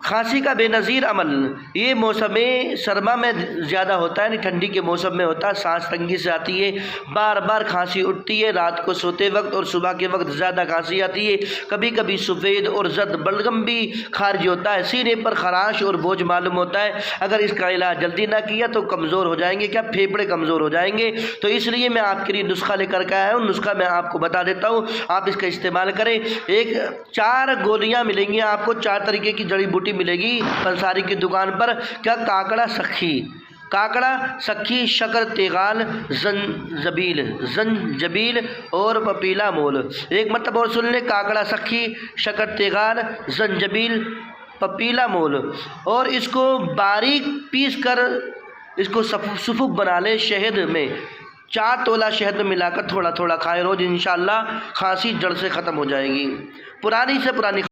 کھانسی کا بے نظیر عمل، یہ موسم سرما میں زیادہ ہوتا ہے، ٹھنڈی کے موسم میں ہوتا ہے، سانس تنگی سے آتی ہے، بار بار کھانسی اٹھتی ہے، رات کو سوتے وقت اور صبح کے وقت زیادہ کھانسی آتی ہے، کبھی کبھی سفید اور زرد بلغم بھی خارج ہوتا ہے، سینے پر خراش اور بوجھ معلوم ہوتا ہے۔ اگر اس کا علاج جلدی نہ کیا تو کمزور ہو جائیں گے، کیا پھیپھڑے کمزور ہو جائیں گے، تو اس لیے میں آپ کے لیے نسخہ لے کر کے آیا ہوں۔ نسخہ میں آپ کو بتا دیتا ہوں، آپ اس کا استعمال کریں۔ 4 گولیاں ملیں گی آپ کو، 4 طریقے کی جڑی بوٹی ملے گی پنساری کی دکان پر۔ کیا کاکڑا سکھی، شکر تیغال، زنجبیل اور پپیلا مول۔ ایک مرتبہ اور سن لیں، کاکڑا سکھی، شکر تیغال، زنجبیل، پپیلا مول، اور اس کو باریک پیس کر اس کو سفوف بنا لیں شہد میں، 4 تولہ شہد میں ملا کر تھوڑا تھوڑا کھائیں روز، انشاءاللہ کھانسی جڑ سے ختم ہو جائے گی۔ پرانی سے پرانی